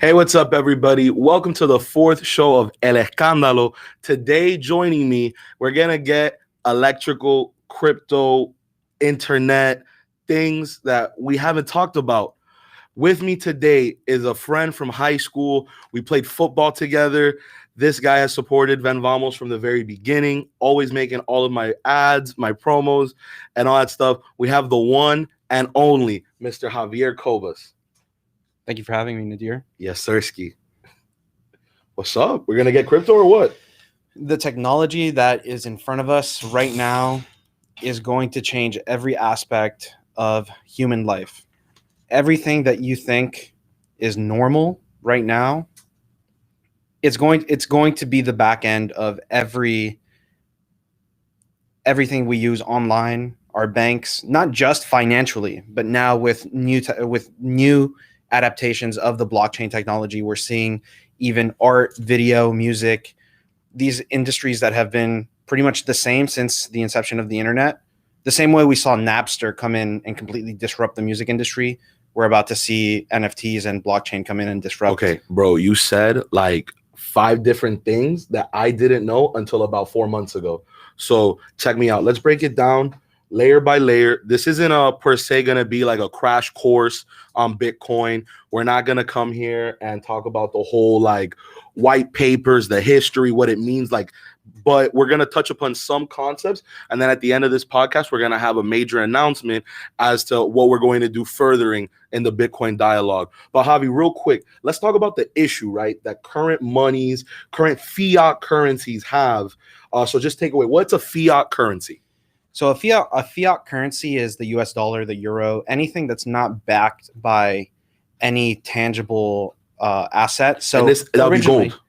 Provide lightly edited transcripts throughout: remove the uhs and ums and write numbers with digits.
Hey, what's up, everybody? Welcome to the fourth show of El Escandalo. Today, joining me, we're going to get electrical, crypto, internet, things that we haven't talked about. With me today is a friend from high school. We played football together. This guy has supported Van Vamos from the very beginning, always making all of my ads, my promos, and all that stuff. We have the one and only Mr. Javier Cobas. Thank you for having me, Nadir. Yes, sirski. What's up? We're going to get crypto or what? The technology that is in front of us right now is going to change every aspect of human life. Everything that you think is normal right now, it's going to be the back end of everything we use online, our banks, not just financially, but now with new adaptations of the blockchain technology. We're seeing even art, video, music, these industries that have been pretty much the same since the inception of the internet. The same way we saw Napster come in and completely disrupt the music industry, we're about to see NFTs and blockchain come in and disrupt. Okay, bro, you said like 5 different things that I didn't know until about 4 months ago. So check me out. Let's break it down layer by layer. This isn't per se going to be like a crash course on Bitcoin. We're not going to come here and talk about the whole like white papers, the history, what it means, like, but we're going to touch upon some concepts. And then at the end of this podcast, we're going to have a major announcement as to what we're going to do furthering in the Bitcoin dialogue. But Javi, real quick, let's talk about the issue, right? That current monies, current fiat currencies have. So just take away, what's a fiat currency? So a fiat currency is the US dollar, the euro, anything that's not backed by any tangible asset. So that would be gold.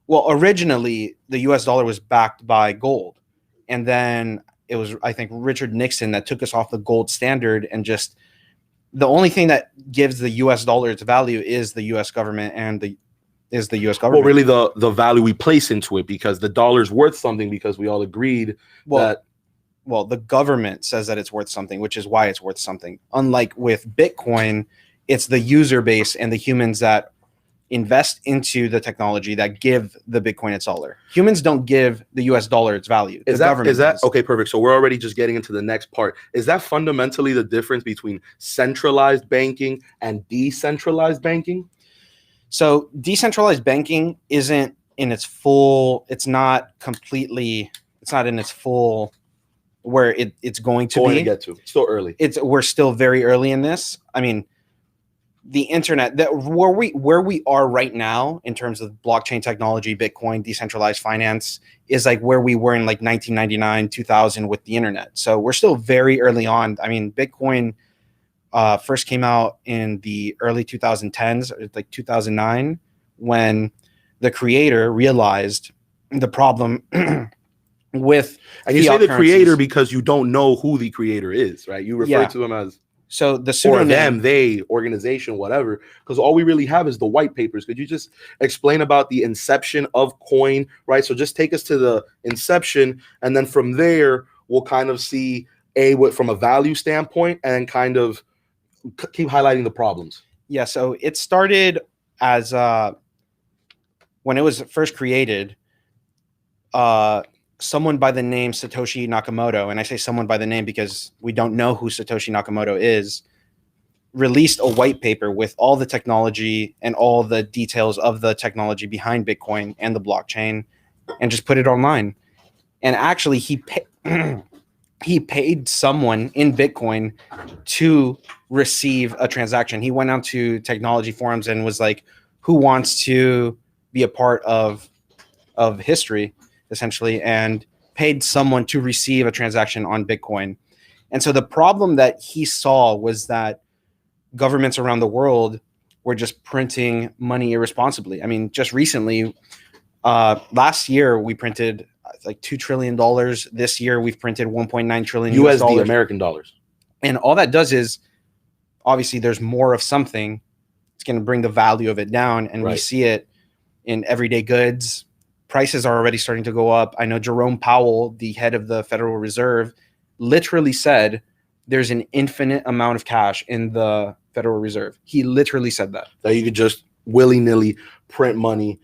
Well, originally the US dollar was backed by gold. And then it was, I think, Richard Nixon that took us off the gold standard, and just the only thing that gives the US dollar its value is the US government and the US government. Well, really the value we place into it, because the dollar's worth something, because we all agreed that. Well, the government says that it's worth something, which is why it's worth something. Unlike with Bitcoin, it's the user base and the humans that invest into the technology that give the Bitcoin its dollar. Humans don't give the US dollar its value. Is that okay? Perfect. So we're already just getting into the next part. Is that fundamentally the difference between centralized banking and decentralized banking? So decentralized banking isn't in its full, it's not in its full where it's going to be. Get to. It's still early. We're still very early in this. I mean, the internet, where we are right now in terms of blockchain technology, Bitcoin, decentralized finance, is like where we were in like 1999, 2000 with the internet. So we're still very early on. I mean, Bitcoin first came out in the early 2010s, like 2009, when the creator realized the problem with, and you say the creator because you don't know who the creator is, right? You refer to them as the pseudonym, or them, they, organization, whatever, because all we really have is the white papers. Could you just explain about the inception of coin, right? So just take us to the inception, and then from there we'll kind of see from a value standpoint, and kind of keep highlighting the problems. Yeah, so it started as when it was first created, someone by the name Satoshi Nakamoto, and I say someone by the name because we don't know who Satoshi Nakamoto is, released a white paper with all the technology and all the details of the technology behind Bitcoin and the blockchain, and just put it online. And actually he paid someone in Bitcoin to receive a transaction. He went out to technology forums and was like, who wants to be a part of history, essentially, and paid someone to receive a transaction on Bitcoin. And so the problem that he saw was that governments around the world were just printing money irresponsibly. I mean, just recently, last year we printed like $2 trillion. This year we've printed 1.9 trillion USD, American dollars. And all that does is, obviously there's more of something. It's going to bring the value of it down. And we see it in everyday goods. Prices are already starting to go up. I know Jerome Powell, the head of the Federal Reserve, literally said there's an infinite amount of cash in the Federal Reserve. He literally said that. That you could just willy-nilly print money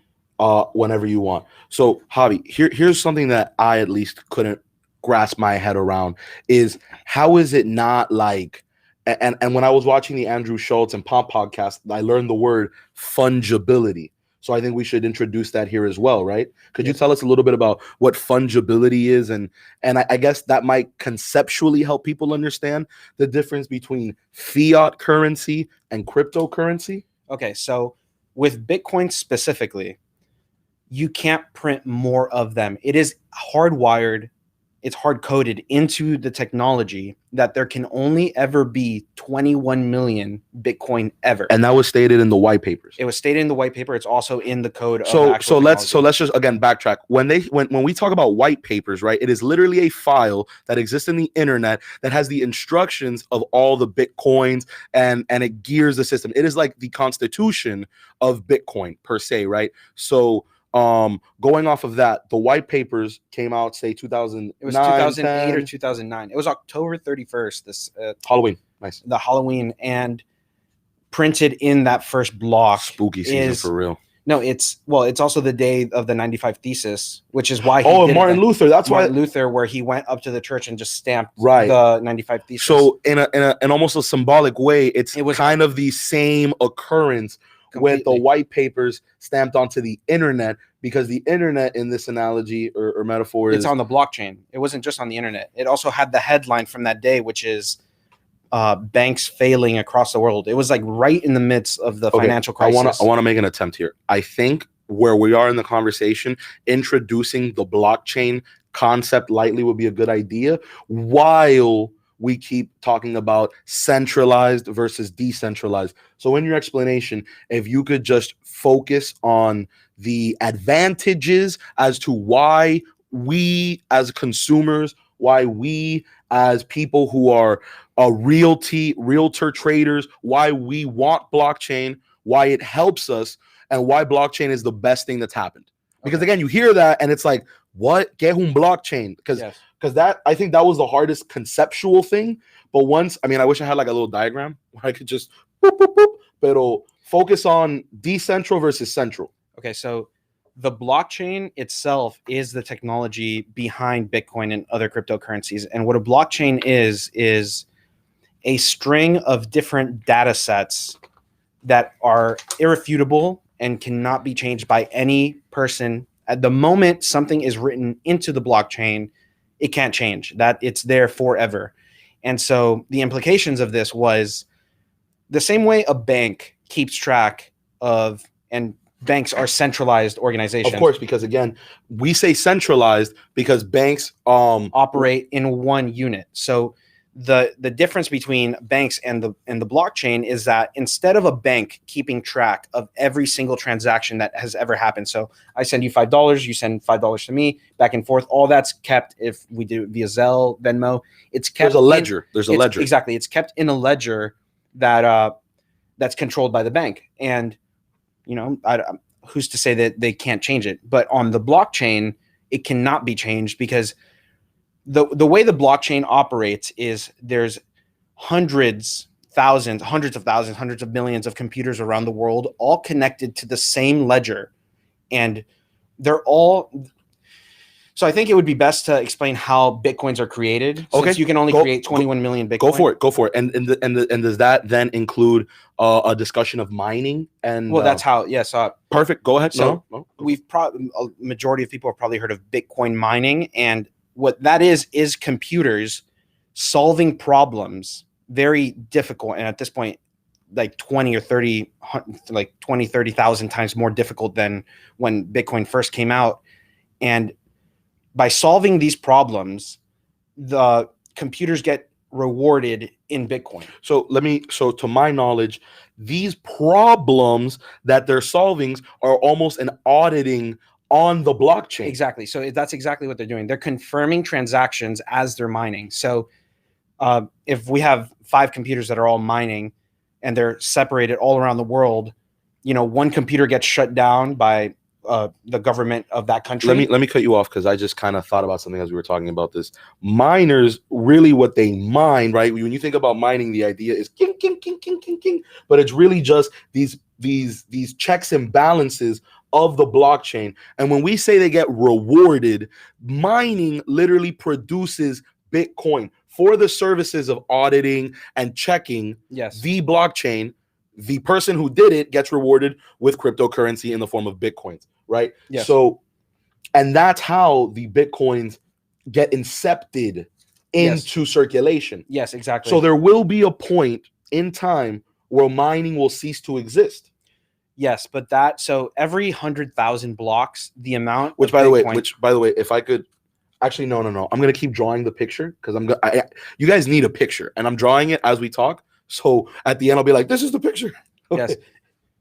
whenever you want. So Javi, here's something that I at least couldn't grasp my head around is how is it not like and when I was watching the Andrew Schultz and Pomp podcast, I learned the word fungibility. So I think we should introduce that here as well, right? Could you tell us a little bit about what fungibility is, and I guess that might conceptually help people understand the difference between fiat currency and cryptocurrency? Okay, so with Bitcoin specifically, you can't print more of them. It is hardwired, it's hard coded into the technology that there can only ever be 21 million Bitcoin ever. And that was stated in the white papers. It was stated in the white paper. It's also in the code. So let's just again backtrack. When we talk about white papers, right? It is literally a file that exists in the internet that has the instructions of all the Bitcoins and it gears the system. It is like the constitution of Bitcoin per se, right? So going off of that, the white papers came out, say 2009. It was 2008 or 2009. It was October 31st. This Halloween, nice. The Halloween, and printed in that first block. Spooky season for real. No, it's also the day of the 95 Thesis, which is why Martin Luther. That's why Martin Luther, where he went up to the church and just stamped the 95 Thesis. So in almost a symbolic way, it was kind of the same occurrence. Completely. With the white papers stamped onto the internet, because the internet in this analogy or metaphor it's on the blockchain. It wasn't just on the internet. It also had the headline from that day, which is banks failing across the world. It was like right in the midst of the financial crisis. I want to make an attempt here. I think where we are in the conversation, introducing the blockchain concept lightly would be a good idea, while we keep talking about centralized versus decentralized. So in your explanation, if you could just focus on the advantages as to why we as consumers, why we as people who are realtor traders, why we want blockchain, why it helps us, and why blockchain is the best thing that's happened. Because again, you hear that and it's like, what? Get un blockchain? Because that, I think that was the hardest conceptual thing. But once, I mean, I wish I had like a little diagram where I could just boop, boop, boop, but focus on decentral versus central. Okay, so the blockchain itself is the technology behind Bitcoin and other cryptocurrencies. And what a blockchain is a string of different data sets that are irrefutable and cannot be changed by any person. At the moment something is written into the blockchain, it can't change. That it's there forever. And so the implications of this was the same way a bank keeps track of, and banks are centralized organizations. Of course, because again, we say centralized because banks operate in one unit. So the difference between banks and the blockchain is that instead of a bank keeping track of every single transaction that has ever happened, so I send you $5, you send $5 to me, back and forth, all that's kept. If we do it via Zelle, Venmo, it's kept. There's a ledger. There's a ledger. Exactly. It's kept in a ledger that that's controlled by the bank. And you know, who's to say that they can't change it? But on the blockchain, it cannot be changed, because the way the blockchain operates is there's hundreds of thousands, hundreds of millions of computers around the world, all connected to the same ledger, and they're all. So I think it would be best to explain how Bitcoins are created. Since you can only create 21 million Bitcoin. Go for it. And does that then include a discussion of mining? And well, that's how. Yes. Perfect. Go ahead. So we've probably, a majority of people have probably heard of Bitcoin mining, and what that is computers solving problems, very difficult, and at this point, like 30,000 times more difficult than when Bitcoin first came out. And by solving these problems, the computers get rewarded in Bitcoin. So to my knowledge, these problems that they're solving are almost an auditing on the blockchain. Exactly. So that's exactly what they're doing. They're confirming transactions as they're mining. So if we have 5 computers that are all mining and they're separated all around the world, you know, one computer gets shut down by the government of that country. Let me cut you off, because I just kind of thought about something as we were talking about this. Miners, really what they mine, right? When you think about mining, the idea is king, king, king, king, king, king, but it's really just these these checks and balances of the blockchain. And when we say they get rewarded, mining literally produces Bitcoin for the services of auditing and checking. Yes. The blockchain. The person who did it gets rewarded with cryptocurrency in the form of Bitcoins, right? Yes. So, and that's how the Bitcoins get incepted into circulation. Yes, exactly. So there will be a point in time where mining will cease to exist. Yes, but so every 100,000 blocks, the amount. Which by the way, if I could, actually, no. I'm gonna keep drawing the picture because you guys need a picture, and I'm drawing it as we talk. So at the end, I'll be like, "This is the picture." Okay. Yes.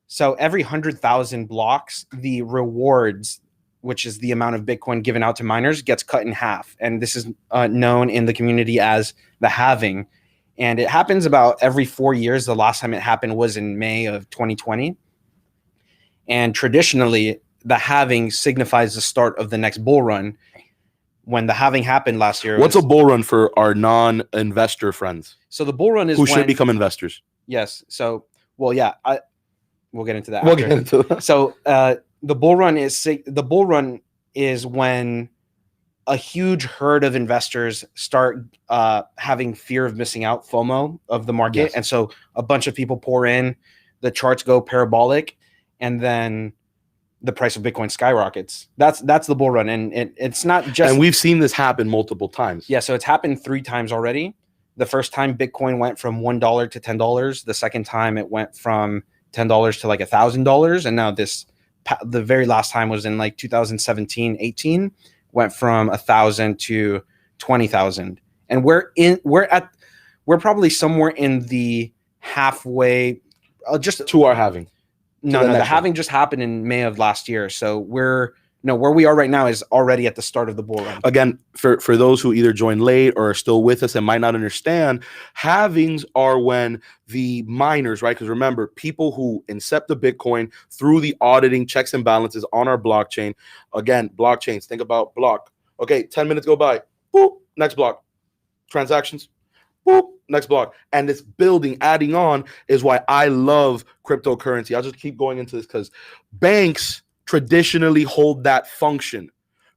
So every 100,000 blocks, the rewards, which is the amount of Bitcoin given out to miners, gets cut in half, and this is known in the community as the halving. And it happens about every 4 years. The last time it happened was in May of 2020. And traditionally, the halving signifies the start of the next bull run. When the halving happened last year, what's a bull run for our non-investor friends? So the bull run is who should become investors. Yes. So, well, yeah, we'll get into that. We'll get into that. So the bull run is when a huge herd of investors start having fear of missing out, FOMO of the market, Yes. and so a bunch of people pour in, the charts go parabolic, and then the price of Bitcoin skyrockets. That's the bull run, and it's not just. And we've seen this happen multiple times. Yeah, so it's happened 3 times already. The first time Bitcoin went from $1 to $10. The second time it went from $10 to like $1,000, and now the very last time was in like 2017-18, went from 1,000 to 20,000, and we're probably somewhere in the halfway, just to our halving. No, the halving just happened in May of last year, so where we are right now is already at the start of the bull run. Again, for those who either joined late or are still with us and might not understand, halvings are when the miners, right? Because remember, people who incept the Bitcoin through the auditing checks and balances on our blockchain. Again, blockchains, think about block. Okay, 10 minutes go by. Boop, next block. Transactions. Boop, next block. And this building, adding on, is why I love cryptocurrency. I'll just keep going into this because banks traditionally hold that function.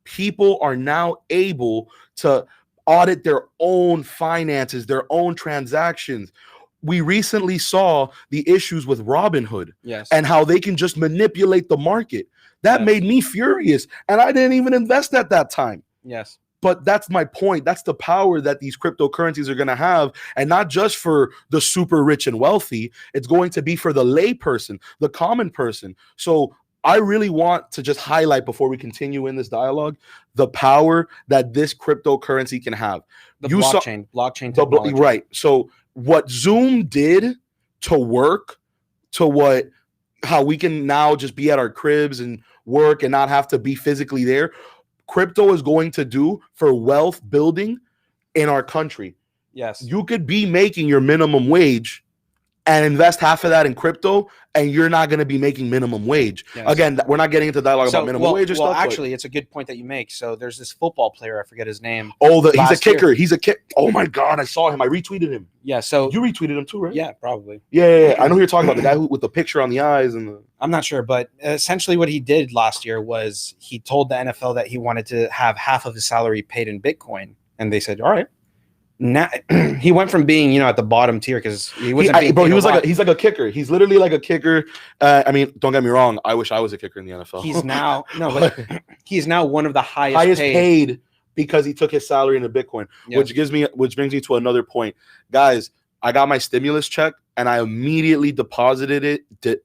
People are now able to audit their own finances, their own transactions. We recently saw the issues with Robinhood, yes, and how they can just manipulate the market. That yes. made me furious, and I didn't even invest at that time. Yes. But that's my point. That's the power that these cryptocurrencies are going to have. And not just for the super rich and wealthy. It's going to be for the lay person, the common person. So I really want to just highlight, before we continue in this dialogue, the power that this cryptocurrency can have. Blockchain technology. Right. So what Zoom did to work to how we can now just be at our cribs and work and not have to be physically there, crypto is going to do for wealth building in our country. Yes. You could be making your minimum wage and invest half of that in crypto, and you're not going to be making minimum wage. Yes. Again, we're not getting into dialogue about minimum wage or stuff. Well, actually, it's a good point that you make. So there's this football player, I forget his name. Oh, he's a kicker. He's a kick. Oh my God, I saw him. I retweeted him. Yeah. So you retweeted him too, right? Yeah, probably. Yeah. I know who you're talking about, the guy with the picture on the eyes and the. I'm not sure, but essentially what he did last year was he told the NFL that he wanted to have half of his salary paid in Bitcoin, and they said, "All right." Now he went from being, at the bottom tier because he wasn't. He's like a kicker. He's literally like a kicker. I mean, don't get me wrong. I wish I was a kicker in the NFL. He's now he's now one of the highest paid because he took his salary into Bitcoin, yes. which brings me to another point, guys. I got my stimulus check and I immediately deposited it into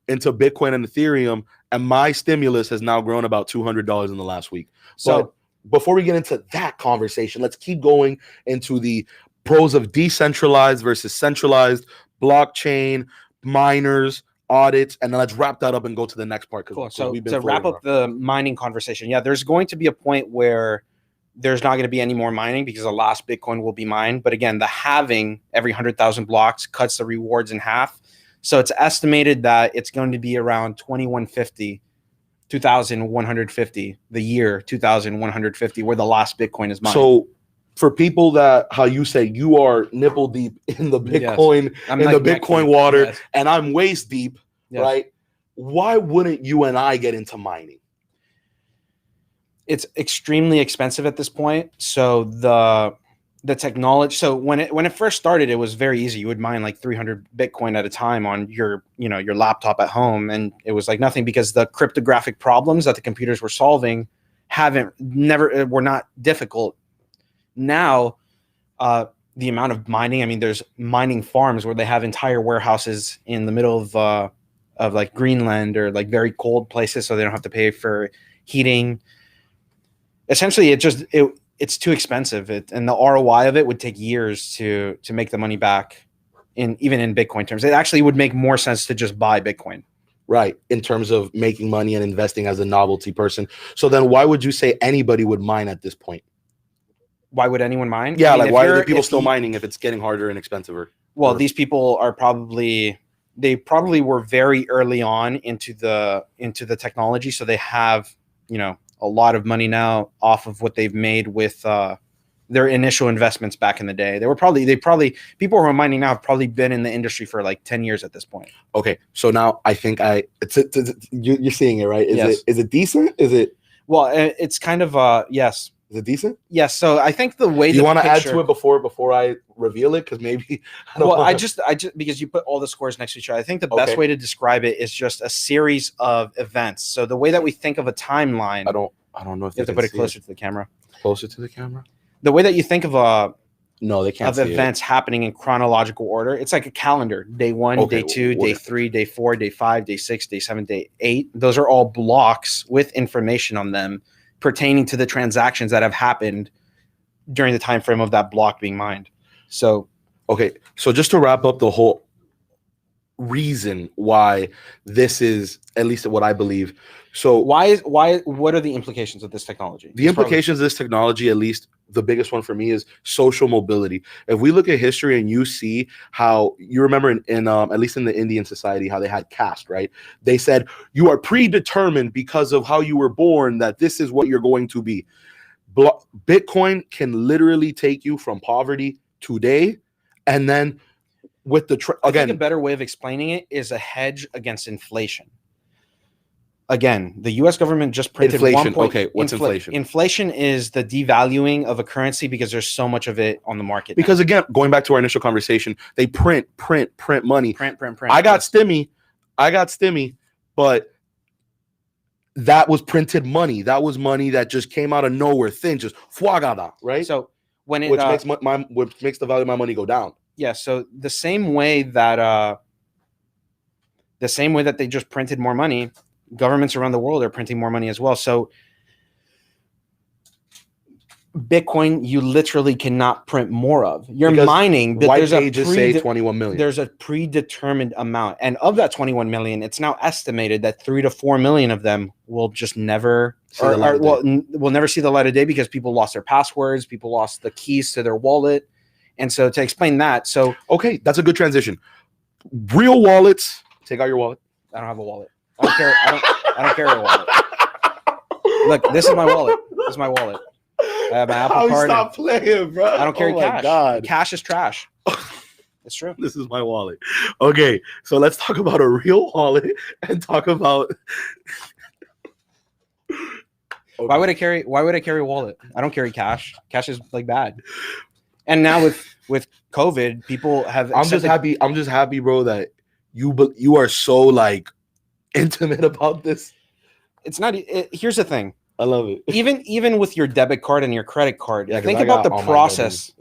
Bitcoin and Ethereum, and my stimulus has now grown about $200 in the last week. So before we get into that conversation, let's keep going into the pros of decentralized versus centralized, blockchain, miners, audits, and then let's wrap that up and go to the next part. Cool. So to wrap up the mining conversation, there's going to be a point where there's not going to be any more mining because the last Bitcoin will be mined. But again, the halving every 100,000 blocks cuts the rewards in half. So it's estimated that it's going to be around 2150, the year 2150, where the last Bitcoin is mined. So for people that, how you say, you are nipple deep in the Bitcoin, I'm in like the neck Bitcoin deep. water, Yes. and I'm waist deep, Yes. right? Why wouldn't you and I get into mining? It's extremely expensive at this point. So the technology. So when it first started, it was very easy. You would mine like 300 Bitcoin at a time on your laptop at home, and it was like nothing because the cryptographic problems that the computers were solving were not difficult. Now, the amount of mining. I mean, there's mining farms where they have entire warehouses in the middle of like Greenland or like very cold places, so they don't have to pay for heating. Essentially, it's too expensive, and the ROI of it would take years to make the money back. Even in Bitcoin terms, it actually would make more sense to just buy Bitcoin. Right, in terms of making money and investing as a novelty person. So then why would you say anybody would mine at this point? Why would anyone mine? Yeah, like why are the people still mining if it's getting harder and expensiver? Well, these people are probably were very early on into the technology, so they have a lot of money now off of what they've made with their initial investments back in the day. People who are mining now have probably been in the industry for like 10 years at this point. Okay, so now I think you're seeing it, right? Yes. Is it decent? Is it? Well, it's kind of yes. Is it decent? Yes. So I think the way you want to add to it before I reveal it, because maybe I just because you put all the scores next to each other. I think the best way to describe it is just a series of events. So the way that we think of a timeline. I don't know if you have to put it closer to the camera. Closer to the camera. The way that you think of they can't of events happening in chronological order. It's like a calendar. Day 1, day 2, day 3, day 4, day 5, day 6, day 7, day 8. Those are all blocks with information on them pertaining to the transactions that have happened during the time frame of that block being mined. So just to wrap up the whole reason why this is, at least what I believe. So what are the implications of this technology? The implications of this technology, at least the biggest one for me, is social mobility. If we look at history and you see how, you remember in at least in the Indian society, how they had caste, right? They said you are predetermined because of how you were born, that this is what you're going to be. Bitcoin can literally take you from poverty today, and then with the I think a better way of explaining it is a hedge against inflation. Again, the U.S. government just printed inflation. What's inflation? Inflation is the devaluing of a currency because there's so much of it on the market. Because again, going back to our initial conversation, they print money. Print. I got stimmy, but that was printed money. That was money that just came out of nowhere, thin, just fuagada, right? So when it which makes the value of my money go down. Yeah. So the same way that they just printed more money, governments around the world are printing more money as well. So Bitcoin, you literally cannot print more of. You're mining, but white pages say 21 million. There's a predetermined amount, and of that 21 million, it's now estimated that 3 to 4 million of them will just never will never see the light of day because people lost their passwords, people lost the keys to their wallet, and so to explain that, that's a good transition. Real wallets. Take out your wallet. I don't have a wallet. I don't carry a wallet. Look, this is my wallet. I have my Apple Card. Stop playing, bro. I don't carry cash. God. Cash is trash. It's true. This is my wallet. Okay, so let's talk about a real wallet and talk about. Why would I carry a wallet? I don't carry cash. Cash is like bad. And now with COVID, people have. I'm just happy, bro, that you are so like intimate about this. It's not. Here's the thing. I love it. Even with your debit card and your credit card, think about the process.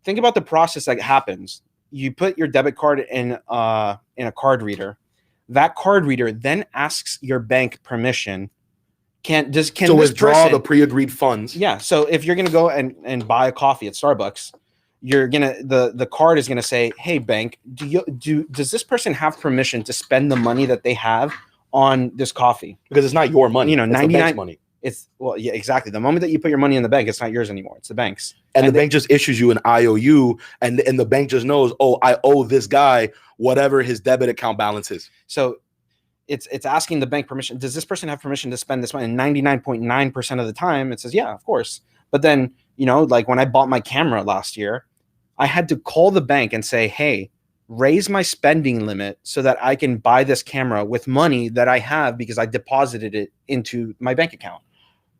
Think about the process that happens. You put your debit card in a card reader. That card reader then asks your bank permission. Can withdraw the pre-agreed funds? Yeah. So if you're gonna go and buy a coffee at Starbucks, the card is gonna say, "Hey bank, does this person have permission to spend the money that they have on this coffee?" Because it's not your money. 99 money. Exactly. The moment that you put your money in the bank, it's not yours anymore. It's the bank's. And the bank just issues you an IOU, and the bank just knows, oh, I owe this guy whatever his debit account balance is. So it's asking the bank permission. Does this person have permission to spend this money? And 99.9% of the time, it says, yeah, of course. But then You know, like when I bought my camera last year, I had to call the bank and say, hey, raise my spending limit so that I can buy this camera with money that I have because I deposited it into my bank account.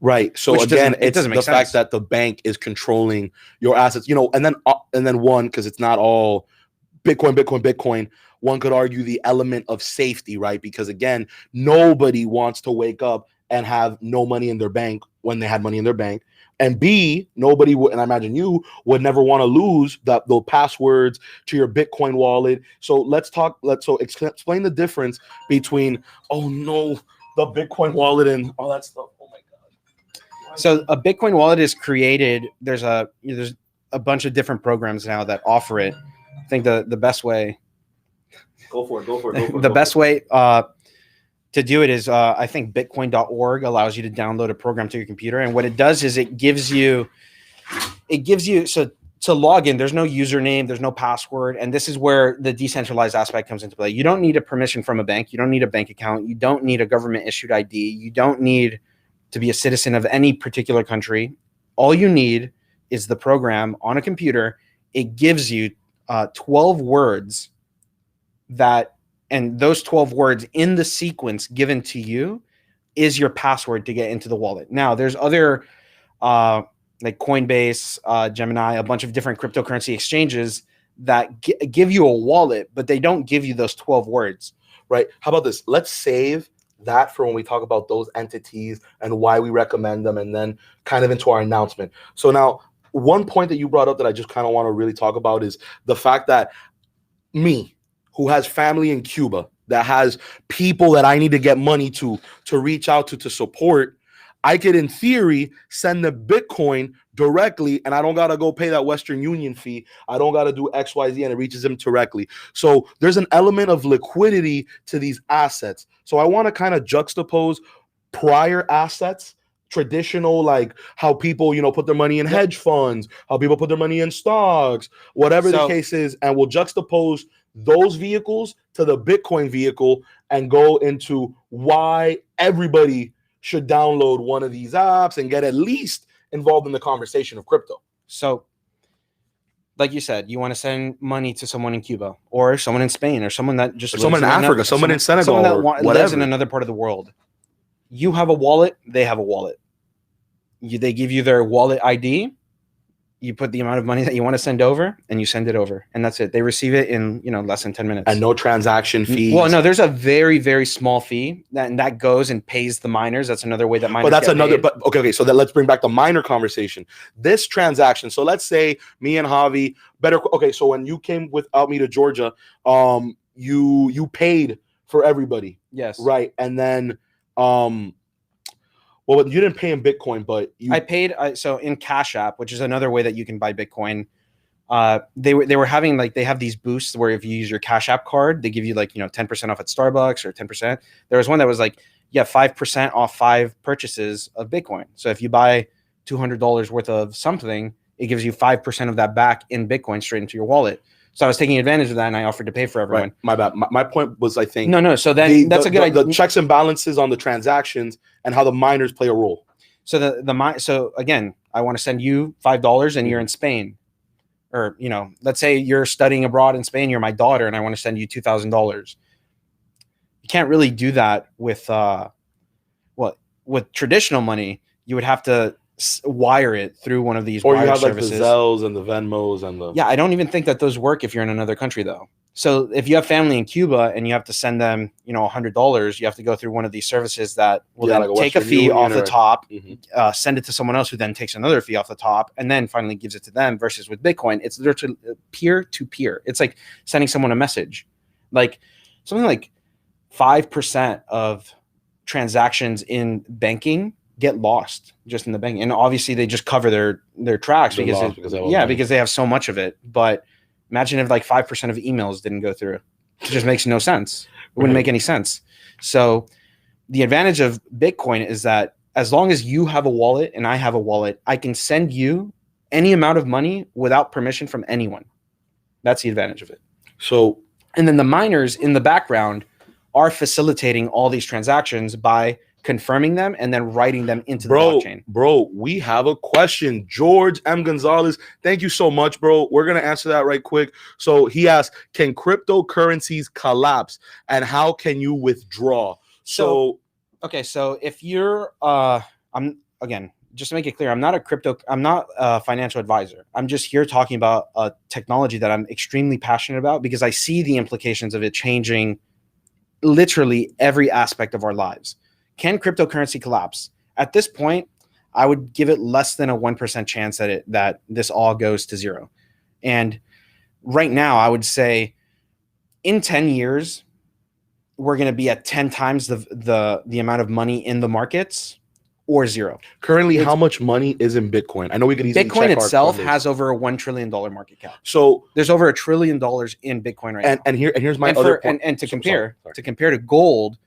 Right. So Which again, it it's doesn't make the fact sense. that the bank is controlling your assets, you know, and then one, because it's not all Bitcoin. One could argue the element of safety, right? Because again, nobody wants to wake up and have no money in their bank when they had money in their bank. And B, nobody would, and I imagine you would never want to lose those passwords to your Bitcoin wallet. So explain the difference between, oh no, the Bitcoin wallet and all that stuff. Oh my God. So a Bitcoin wallet is created. There's a bunch of different programs now that offer it. I think the best way. Go for it. The best way to do it is I think bitcoin.org allows you to download a program to your computer, and what it does is it gives you so to log in, there's no username, there's no password, and this is where the decentralized aspect comes into play. You don't need a permission from a bank, you don't need a bank account, you don't need a government issued ID, you don't need to be a citizen of any particular country. All you need is the program on a computer. It gives you 12 words and those 12 words in the sequence given to you is your password to get into the wallet. Now, there's other like Coinbase, Gemini, a bunch of different cryptocurrency exchanges that give you a wallet, but they don't give you those 12 words. Right. How about this? Let's save that for when we talk about those entities and why we recommend them, and then kind of into our announcement. So now, one point that you brought up that I just kind of want to really talk about is the fact that me, who has family in Cuba, that has people that I need to get money to reach out to support, I could, in theory, send the Bitcoin directly, and I don't got to go pay that Western Union fee. I don't got to do X, Y, Z, and it reaches them directly. So there's an element of liquidity to these assets. So I want to kind of juxtapose prior assets, traditional, like how people, put their money in hedge funds, how people put their money in stocks, whatever the case is, and we'll juxtapose those vehicles to the Bitcoin vehicle and go into why everybody should download one of these apps and get at least involved in the conversation of crypto. So, like you said, you want to send money to someone in Cuba or someone in Spain or someone that just someone in Africa, someone in Senegal, someone that lives in another part of the world. You have a wallet, they have a wallet. They give you their wallet ID. You put the amount of money that you want to send over, and you send it over, and that's it. They receive it in less than 10 minutes. And no transaction fees. Well, no, there's a very, very small fee that goes and pays the miners. That's another way that miners. But that's another. Paid. But okay. So let's bring back the miner conversation. This transaction. So let's say me and Javi better. Okay. So when you came without me to Georgia, you paid for everybody. Yes. Right. And then well, you didn't pay in Bitcoin, but I paid. So in Cash App, which is another way that you can buy Bitcoin, they were having they have these boosts where if you use your Cash App card, they give you 10% off at Starbucks or 10%. There was one that was 5% off 5 purchases of Bitcoin. So if you buy $200 worth of something, it gives you 5% of that back in Bitcoin straight into your wallet. So I was taking advantage of that, and I offered to pay for everyone. Right. My bad. My point was, I think no. So then that's a good idea. The checks and balances on the transactions and how the miners play a role. So so again, I want to send you $5, and you're in Spain, or let's say you're studying abroad in Spain. You're my daughter, and I want to send you $2,000. You can't really do that with with traditional money. You would have to wire it through one of these or you have services. The Zells and the Venmos and the I don't even think that those work if you're in another country though. So if you have family in Cuba and you have to send them $100, you have to go through one of these services that will then take a fee off the top, send it to someone else who then takes another fee off the top, and then finally gives it to them. Versus with Bitcoin, it's literally peer to peer. It's like sending someone a message. Something like 5% of transactions in banking get lost just in the bank, and obviously they just cover their tracks because they have so much of it. But imagine if 5% of emails didn't go through. It just makes no sense. It wouldn't make any sense. So the advantage of Bitcoin is that as long as you have a wallet and I have a wallet, I can send you any amount of money without permission from anyone. That's the advantage of it. And then the miners in the background are facilitating all these transactions by confirming them, and then writing them into the blockchain. Bro, we have a question. George M. Gonzalez, thank you so much, bro. We're going to answer that right quick. So he asked, can cryptocurrencies collapse and how can you withdraw? So if you're, just to make it clear, I'm not a financial advisor. I'm just here talking about a technology that I'm extremely passionate about because I see the implications of it changing literally every aspect of our lives. Can cryptocurrency collapse? At this point, I would give it less than a 1% chance that this all goes to zero. And right now, I would say in 10 years, we're going to be at 10 times the amount of money in the markets or zero. Currently, how much money is in Bitcoin? I know we can easily Bitcoin check itself has over a $1 trillion market cap. So there's over $1 trillion in Bitcoin right now. And here's my other point. And to compare to gold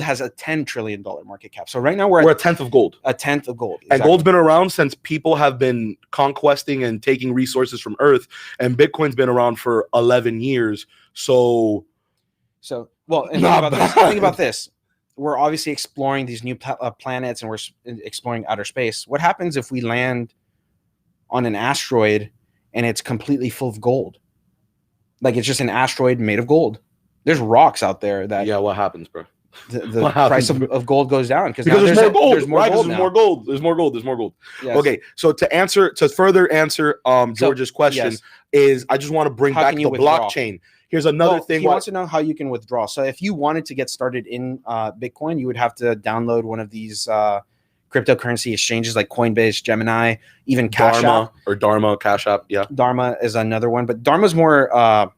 has a $10 trillion market cap. So right now we're a tenth of gold. A tenth of gold. Exactly. And gold's been around since people have been conquesting and taking resources from Earth. And Bitcoin's been around for 11 years. Think about this. We're obviously exploring these new planets and we're exploring outer space. What happens if we land on an asteroid and it's completely full of gold? Like it's just an asteroid made of gold. There's rocks out there that... Yeah, what happens, bro? The price of gold goes down because there's more gold. There's more gold. There's more gold. Yes. Okay, so to further ansher George's question is I just want to bring back the blockchain. Here's another thing. He wants to know how you can withdraw. So if you wanted to get started in Bitcoin, you would have to download one of these cryptocurrency exchanges like Coinbase, Gemini, even Cash App. Or Dharma, Cash App. Yeah. Dharma is another one, but Dharma's more on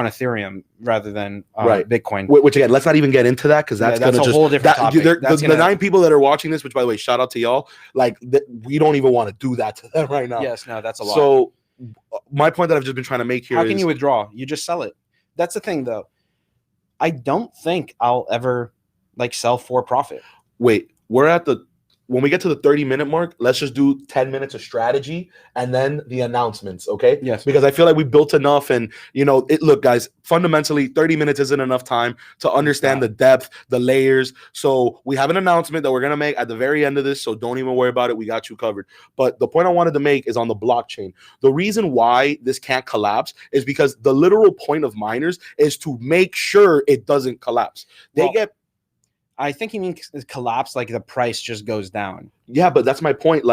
Ethereum rather than Bitcoin. Which again, let's not even get into that because that's a whole different topic. The 9 people that are watching this, which by the way, shout out to y'all. Like we don't even want to do that to them right now. Yes, no, that's a lot. So my point that I've just been trying to make here is, how can you withdraw? You just sell it. That's the thing, though. I don't think I'll ever sell for profit. Wait, when we get to the 30-minute mark, let's just do 10 minutes of strategy and then the announcements, okay? Yes. Because I feel like we built enough and, look, guys, fundamentally, 30 minutes isn't enough time to understand the depth, the layers. So we have an announcement that we're going to make at the very end of this, so don't even worry about it. We got you covered. But the point I wanted to make is on the blockchain. The reason why this can't collapse is because the literal point of miners is to make sure it doesn't collapse. I think he means collapse, like the price just goes down. Yeah, but that's my point.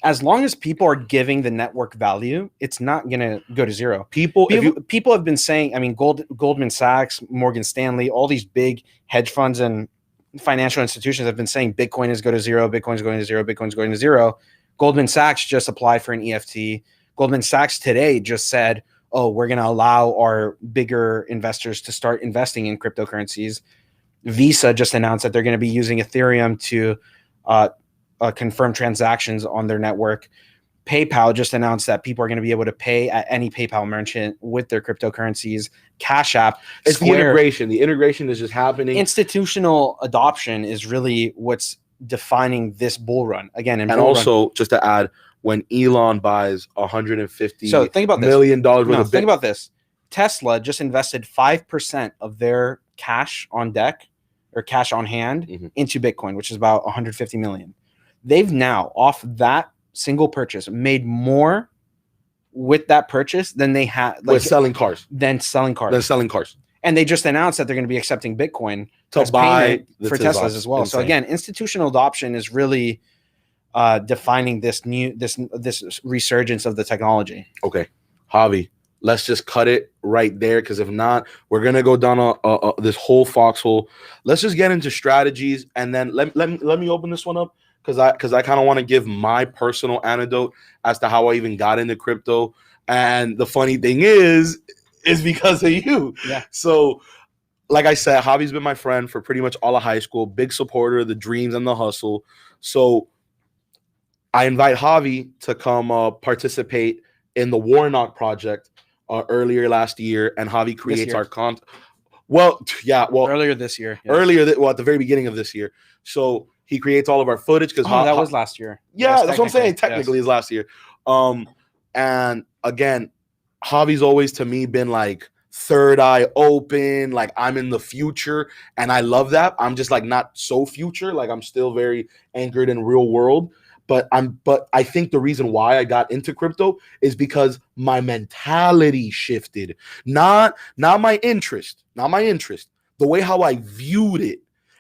As long as people are giving the network value, it's not gonna go to zero. People have been saying, I mean, Goldman Sachs, Morgan Stanley, all these big hedge funds and financial institutions have been saying Bitcoin is going to zero, Bitcoin's going to zero, Bitcoin's going to zero. Goldman Sachs just applied for an EFT. Goldman Sachs today just said, oh, we're going to allow our bigger investors to start investing in cryptocurrencies. Visa just announced that they're going to be using Ethereum to confirm transactions on their network. PayPal just announced that people are going to be able to pay at any PayPal merchant with their cryptocurrencies. Cash App, it's Square, the integration. The integration is just happening. Institutional adoption is really what's defining this bull run. Again, and also just to add, when Elon buys $150 million worth of think about this. Tesla just invested 5% of their cash on deck or cash on hand into Bitcoin, which is about 150 million. They've now, off that single purchase, made more with that purchase than they had with selling cars. And they just announced that they're going to be accepting Bitcoin to buy for Teslas as well. Insane. So again, institutional adoption is really defining this resurgence of the technology. Okay, Javi, let's just cut it right there, because if not, we're gonna go down this whole foxhole. Let's just get into strategies, and then let me open this one up, because I kind of want to give my personal anecdote as to how I even got into crypto. And the funny thing is because of you. Yeah. So, like I said, Javi's been my friend for pretty much all of high school, big supporter of the dreams and the hustle. So I invite Javi to come participate in the Warnock project earlier last year, and Javi creates our content. Earlier this year. Yes. At the very beginning of this year. So he creates all of our footage, because that was last year. Yeah, that's what I'm saying. Technically, it's last year. And again, Javi's always to me been like third eye open, like I'm in the future, and I love that. I'm just like not so future, like I'm still very anchored in real world. But I think the reason why I got into crypto is because my mentality shifted, not my interest, the way how I viewed it.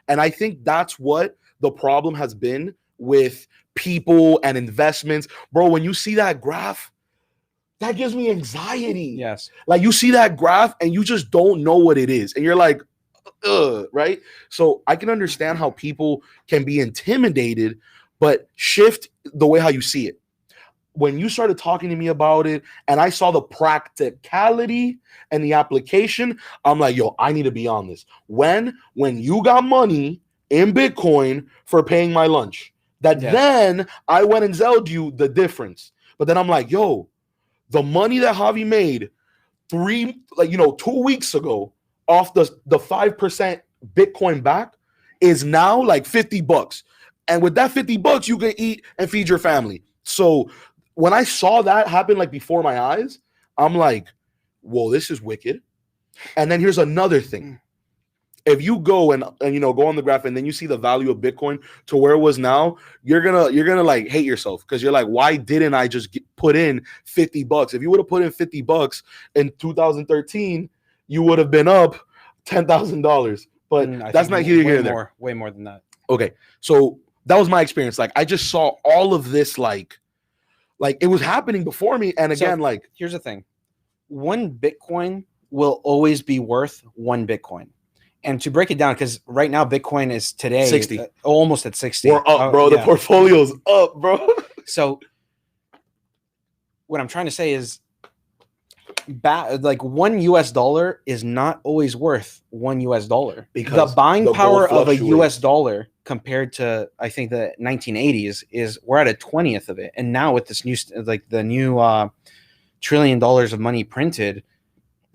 And I think that's what the problem has been with people and investments. Bro, when you see that graph, that gives me anxiety. Yes. Like you see that graph and you just don't know what it is. And you're like, right? So I can understand how people can be intimidated, but shift the way how you see it. When you started talking to me about it and I saw the practicality and the application, I'm like, yo, I need to be on this. When you got money in Bitcoin for paying my lunch, then I went and Zelled you the difference. But then I'm like, yo, the money that Javi made 2 weeks ago off the 5% Bitcoin back is now like $50. And with that $50, you can eat and feed your family. So when I saw that happen like before my eyes, I'm like, whoa, this is wicked. And then here's another thing. If you go and go on the graph and then you see the value of Bitcoin to where it was now, you're gonna like hate yourself because you're like, why didn't I just put in $50? If you would have put in $50 in 2013, you would have been up $10,000. But that's not here nor there. Way more than that. Okay, so that was my experience. Like I just saw all of this like it was happening before me. And again, like here's the thing: one Bitcoin will always be worth one Bitcoin. And to break it down, because right now Bitcoin is today 60, almost at 60. We're up, bro. The portfolio's up, bro. So what I'm trying to say is, like $1 is not always worth $1 because the buying power of a US dollar compared to I think the 1980s is we're at a 20th of it, and now with this new the new $1 trillion of money printed,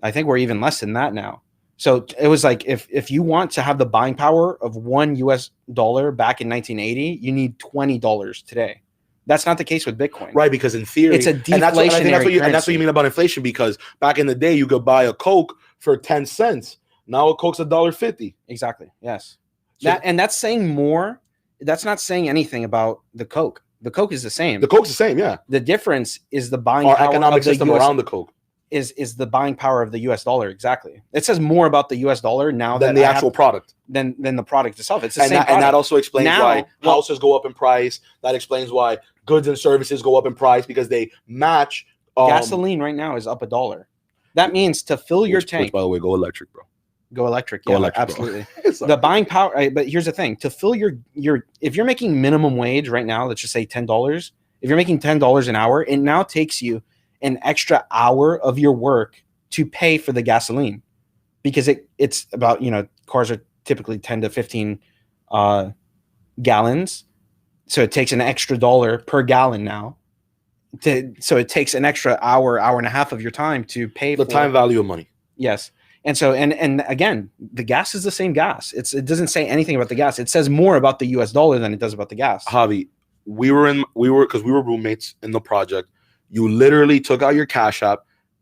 I think we're even less than that now. So it was like if you want to have the buying power of $1 back in 1980, you need $20 today. That's not the case with Bitcoin, right? Because in theory, it's a deflationary currency. And that's what you mean about inflation. Because back in the day, you could buy a Coke for 10 cents. Now a Coke's $1.50. Exactly. Yes. So, that's saying more. That's not saying anything about the Coke. The Coke is the same. The Coke's the same. Yeah. The difference is the buying power economic of the system around the Coke. Is the buying power of the US dollar. Exactly. It says more about the US dollar now than the actual product. Than the product itself. It's the same product. And that also explains why houses go up in price. That explains why goods and services go up in price because they match. Gasoline right now is up $1. That means to fill your tank. Which, by the way, go electric, bro. Go electric. Yeah, electric, absolutely. The buying power. But here's the thing: to fill your if you're making minimum wage right now, let's just say $10. If you're making $10 an hour, it now takes you an extra hour of your work to pay for the gasoline because it's about, cars are typically 10 to 15 gallons. So it takes an extra $1 per gallon now. So it takes an extra hour and a half of your time to pay the time value of money. Yes. And so, and again, the gas is the same gas. It doesn't say anything about the gas. It says more about the US dollar than it does about the gas. Javi, we were roommates in the project. You literally took out your Cash App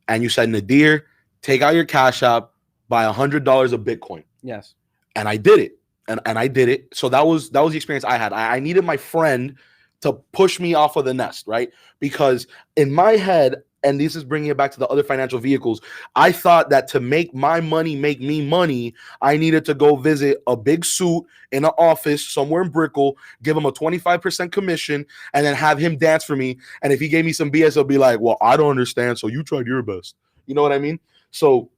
and you said, Nadir, take out your Cash App, buy $100 of Bitcoin. Yes. And I did it. And I did it. So that was the experience I had. I needed my friend to push me off of the nest, right? Because in my head, and this is bringing it back to the other financial vehicles, I thought that to make my money make me money, I needed to go visit a big suit in an office somewhere in Brickell, give him a 25% commission, and then have him dance for me. And if he gave me some BS, I'll be like, well, I don't understand, so you tried your best. You know what I mean? So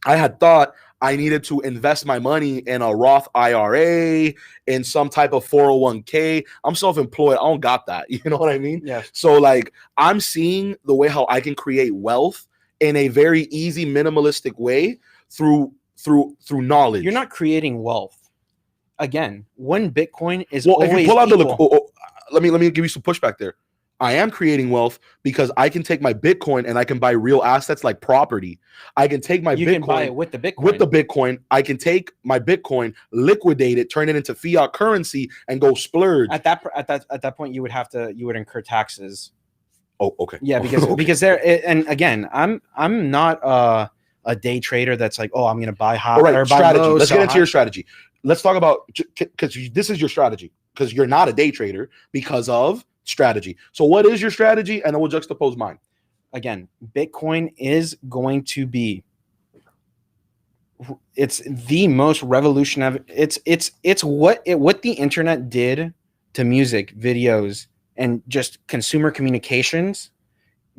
I had thought I needed to invest my money in a Roth IRA, in some type of 401k. I'm self-employed. I don't got that. You know what I mean? Yeah. So like I'm seeing the way how I can create wealth in a very easy, minimalistic way through knowledge. You're not creating wealth. Again, one Bitcoin is always if you pull out equal. Let me give you some pushback there. I am creating wealth because I can take my Bitcoin and I can buy real assets like property. I can take my Bitcoin. You can buy it with the Bitcoin. With the Bitcoin, I can take my Bitcoin, liquidate it, turn it into fiat currency, and go splurge. At that point, you would incur taxes. Oh, okay. Yeah, because there. And again, I'm not a a day trader that's like, oh, I'm going to buy high All right, or buy strategy. low. Let's sell get into high. your strategy. Let's talk about, because this is your strategy, because you're not a day trader because of strategy. So what is your strategy? And then we'll juxtapose mine. Again, Bitcoin is going to be, it's the most revolutionary. It's what the internet did to music, videos, and just consumer communications.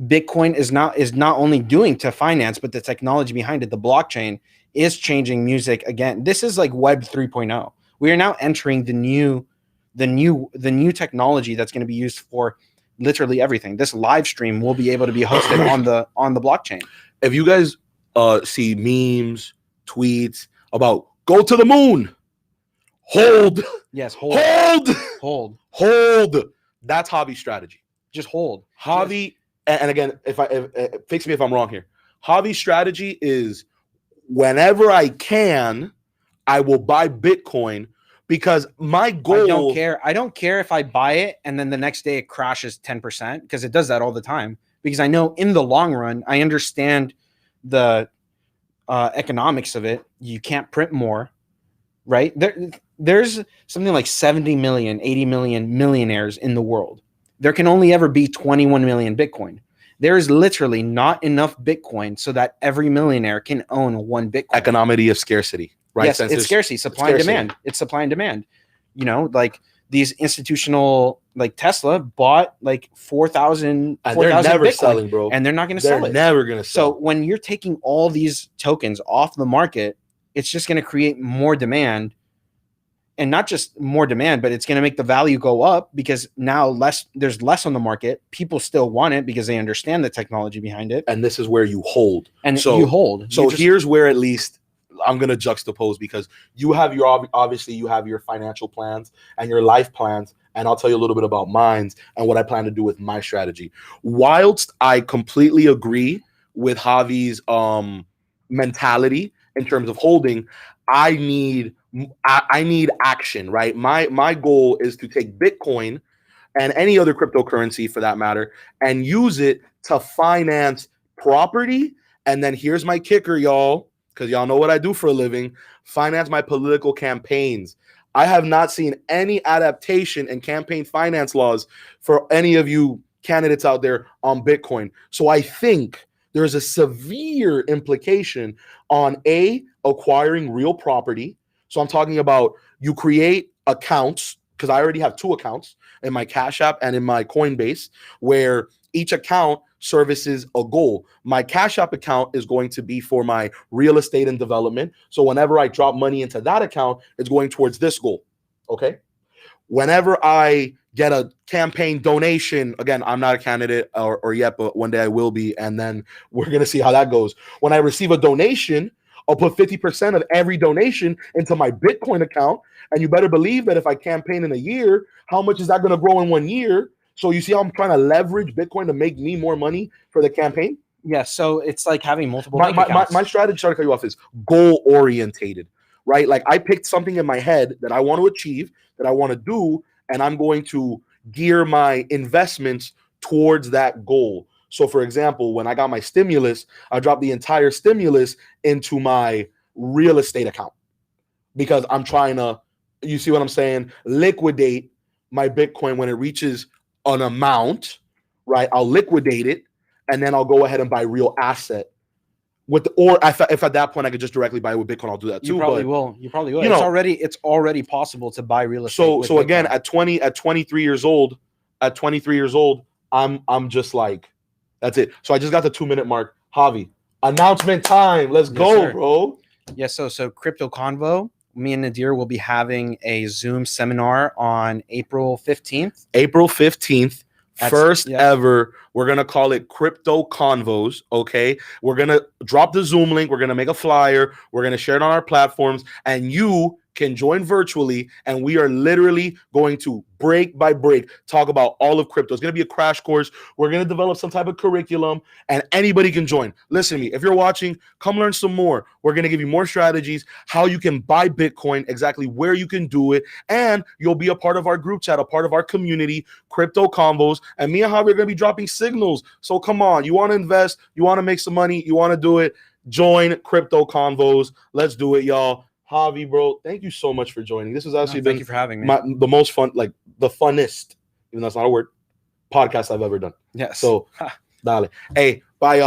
Bitcoin is not only doing to finance, but the technology behind it, the blockchain, is changing music again. This is like Web 3.0. We are now entering the new technology that's going to be used for literally everything. This live stream will be able to be hosted on the blockchain. If you guys see memes, tweets about go to the moon, hold, Yes, hold. That's Javi's strategy. Just hold. Javi, and again, if fix me if I'm wrong here. Javi's strategy is whenever I can, I will buy Bitcoin because my goal. I don't care if I buy it and then the next day it crashes 10% because it does that all the time. Because I know in the long run, I understand the economics of it. You can't print more, right? There's something like 70 million, 80 million millionaires in the world. There can only ever be 21 million Bitcoin. There is literally not enough Bitcoin so that every millionaire can own one Bitcoin. Economy of scarcity, right? Yes, it's scarcity, supply and demand. It's supply and demand. You know, like these institutional, like Tesla bought like 4,000. And they're never Bitcoin, selling, bro. and they're not going to sell it. They're never going to sell. So when you're taking all these tokens off the market, it's just going to create more demand. And not just more demand, but it's going to make the value go up because now there's less on the market. People still want it because they understand the technology behind it. And this is where you hold. And so you hold. So here's where at least I'm going to juxtapose, because you have obviously you have your financial plans and your life plans. And I'll tell you a little bit about mine and what I plan to do with my strategy. Whilst I completely agree with Javi's mentality in terms of holding, I need action, right? My goal is to take Bitcoin and any other cryptocurrency for that matter and use it to finance property. And then here's my kicker, y'all, because y'all know what I do for a living: finance my political campaigns. I have not seen any adaptation in campaign finance laws for any of you candidates out there on Bitcoin. So I think there's a severe implication on acquiring real property. So I'm talking about you create accounts, because I already have 2 accounts in my Cash App and in my Coinbase, where each account services a goal. My Cash App account is going to be for my real estate and development. So whenever I drop money into that account, it's going towards this goal. Okay. Whenever I get a campaign donation, again, I'm not a candidate or yet, but one day I will be. And then we're going to see how that goes. When I receive a donation, I'll put 50% of every donation into my Bitcoin account. And you better believe that if I campaign in a year, how much is that going to grow in 1 year? So you see how I'm trying to leverage Bitcoin to make me more money for the campaign? Yeah, so it's like having multiple bank accounts. My strategy, sorry to cut you off, is goal-orientated, right? Like I picked something in my head that I want to achieve, that I want to do, and I'm going to gear my investments towards that goal. So, for example, when I got my stimulus, I dropped the entire stimulus into my real estate account because I'm trying to, you see what I'm saying, liquidate my Bitcoin when it reaches an amount, right? I'll liquidate it, and then I'll go ahead and buy real asset. Or if at that point I could just directly buy it with Bitcoin, I'll do that too. You probably will. You know, it's already possible to buy real estate. So again, at 23 years old, I'm just like, that's it. So I just got the 2-minute mark. Javi, announcement time. Let's go, sir. Bro. Yeah. So Crypto Convo, me and Nadir will be having a Zoom seminar on April 15th. April 15th. First ever. We're going to call it Crypto Convos. Okay. We're going to drop the Zoom link. We're going to make a flyer. We're going to share it on our platforms. And you can join virtually, and we are literally going to break by break talk about all of crypto. It's going to be a crash course. We're going to develop some type of curriculum, and anybody can join. Listen to me. If you're watching, come learn some more. We're going to give you more strategies, how you can buy Bitcoin, exactly where you can do it, and you'll be a part of our group chat, a part of our community, Crypto Convos, and me and Javier are going to be dropping signals. So come on, you want to invest, you want to make some money, you want to do it, join Crypto Convos. Let's do it, y'all. Javi, bro, thank you so much for joining. This has actually been thank you for having me. the most fun, like the funnest, even though that's not a word, podcast I've ever done. Yes. So, dale. Hey, bye, y'all.